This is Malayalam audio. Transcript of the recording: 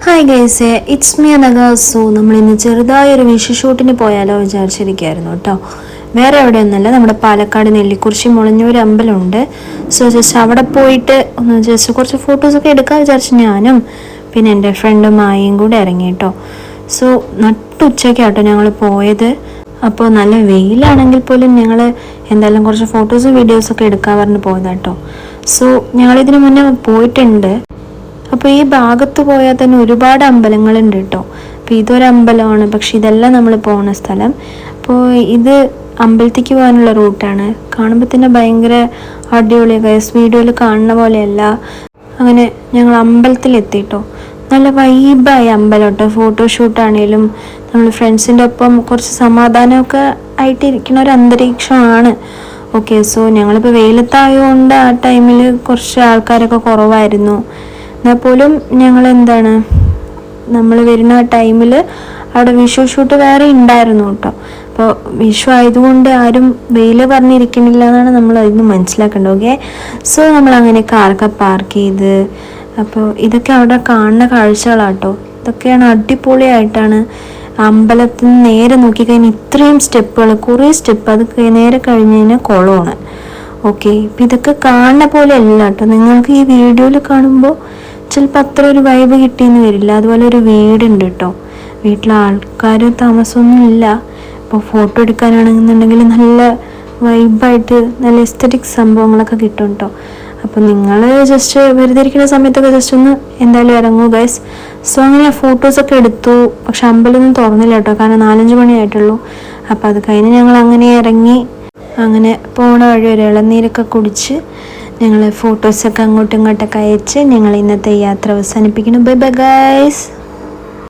Hi guys, it's me Anagha. So നമ്മൾ ഇന്ന് ചെറുതായൊരു വിഷു ഷൂട്ടിന് പോയാലോ വിചാരിച്ചിരിക്കുകയായിരുന്നു കേട്ടോ. വേറെ എവിടെയൊന്നുമല്ല, നമ്മുടെ പാലക്കാട് നെല്ലിക്കുറിശി മുളഞ്ഞൂർ അമ്പലമുണ്ട്. സോ ജസ്റ്റ് അവിടെ പോയിട്ട് ഒന്ന് ജസ്റ്റ് കുറച്ച് ഫോട്ടോസൊക്കെ എടുക്കാൻ വിചാരിച്ചു. ഞാനും പിന്നെ എൻ്റെ ഫ്രണ്ടും മായയും കൂടെ ഇറങ്ങി കേട്ടോ. സോ നട്ടുച്ചയ്ക്കാട്ടോ ഞങ്ങൾ പോയത്. അപ്പോൾ നല്ല വെയിലാണെങ്കിൽ പോലും ഞങ്ങൾ എന്തായാലും കുറച്ച് ഫോട്ടോസും വീഡിയോസൊക്കെ എടുക്കാൻ പറഞ്ഞ് പോയതാട്ടോ. സോ ഞങ്ങളിതിന് മുന്നേ പോയിട്ടുണ്ട്. അപ്പോൾ ഈ ഭാഗത്ത് പോയാൽ തന്നെ ഒരുപാട് അമ്പലങ്ങളുണ്ട് കേട്ടോ. അപ്പോൾ ഇതൊരു അമ്പലമാണ്, പക്ഷെ ഇതെല്ലാം നമ്മൾ പോകുന്ന സ്ഥലം. അപ്പോൾ ഇത് അമ്പലത്തേക്ക് പോകാനുള്ള റൂട്ടാണ്. കാണുമ്പോൾ തന്നെ ഭയങ്കര അടിപൊളിയൊക്കെ, വീഡിയോയിൽ കാണുന്ന പോലെയല്ല. അങ്ങനെ ഞങ്ങൾ അമ്പലത്തിലെത്തി കേട്ടോ. നല്ല വൈബായ അമ്പലം കേട്ടോ. ഫോട്ടോഷൂട്ടാണേലും നമ്മൾ ഫ്രണ്ട്സിൻ്റെ ഒപ്പം കുറച്ച് സമാധാനമൊക്കെ ആയിട്ടിരിക്കുന്ന ഒരു അന്തരീക്ഷമാണ്. ഓക്കെ, സോ ഞങ്ങളിപ്പോൾ വെയിലത്തായതുകൊണ്ട് ആ ടൈമിൽ കുറച്ച് ആൾക്കാരൊക്കെ കുറവായിരുന്നു. എന്നാൽ പോലും ഞങ്ങൾ നമ്മൾ വരുന്ന ടൈമിൽ അവിടെ വിഷു ഷൂട്ട് വേറെ ഉണ്ടായിരുന്നു കേട്ടോ. അപ്പോൾ വിഷു ആയതുകൊണ്ട് ആരും വെയിൽ പറഞ്ഞിരിക്കണില്ല എന്നാണ് നമ്മൾ അതിന് മനസ്സിലാക്കേണ്ടത്. ഓക്കെ, സോ നമ്മൾ അങ്ങനെ കാറൊക്കെ പാർക്ക് ചെയ്ത്, അപ്പോൾ ഇതൊക്കെ അവിടെ കാണുന്ന കാഴ്ചകളാട്ടോ. ഇതൊക്കെയാണ് അടിപൊളിയായിട്ടാണ്. അമ്പലത്തിൽ നിന്ന് നേരെ നോക്കിക്കഴിഞ്ഞാൽ ഇത്രയും സ്റ്റെപ്പുകൾ, കുറേ സ്റ്റെപ്പ്, അത് നേരെ കഴിഞ്ഞ് കഴിഞ്ഞാൽ കുളമാണ്. ഓക്കെ, ഇപ്പം ഇതൊക്കെ കാണുന്ന പോലെ അല്ല കേട്ടോ. നിങ്ങൾക്ക് ഈ വീഡിയോയിൽ കാണുമ്പോൾ ചിലപ്പോൾ അത്ര ഒരു വൈബ് കിട്ടിയെന്ന് വരില്ല. അതുപോലെ ഒരു വീടുണ്ട് കേട്ടോ. വീട്ടിൽ ആൾക്കാരും താമസമൊന്നും ഇല്ല. ഇപ്പോൾ ഫോട്ടോ എടുക്കാനാണെന്നുണ്ടെങ്കിൽ നല്ല വൈബായിട്ട് നല്ല എസ്തറ്റിക് സംഭവങ്ങളൊക്കെ കിട്ടും കേട്ടോ. അപ്പോൾ നിങ്ങൾ ജസ്റ്റ് വെറുതെ ഇരിക്കുന്ന സമയത്തൊക്കെ ജസ്റ്റ് ഒന്ന് എന്തായാലും ഇറങ്ങൂ ഗൈസ്. സോ അങ്ങനെ ഫോട്ടോസൊക്കെ എടുത്തു. പക്ഷെ അമ്പലമൊന്നും തുറന്നില്ല കേട്ടോ, കാരണം 4-5 മണിയായിട്ടുള്ളൂ. അപ്പോൾ അത് കഴിഞ്ഞ് ഞങ്ങൾ അങ്ങനെ ഇറങ്ങി. അങ്ങനെ പോണ വഴി ഒരു ഇളനീരൊക്കെ കുടിച്ച് ഞങ്ങൾ ഫോട്ടോസൊക്കെ അങ്ങോട്ടും ഇങ്ങോട്ടൊക്കെ അയച്ച് ഞങ്ങൾ ഇന്നത്തെ യാത്ര അവസാനിപ്പിക്കുന്നു. Bye bye guys.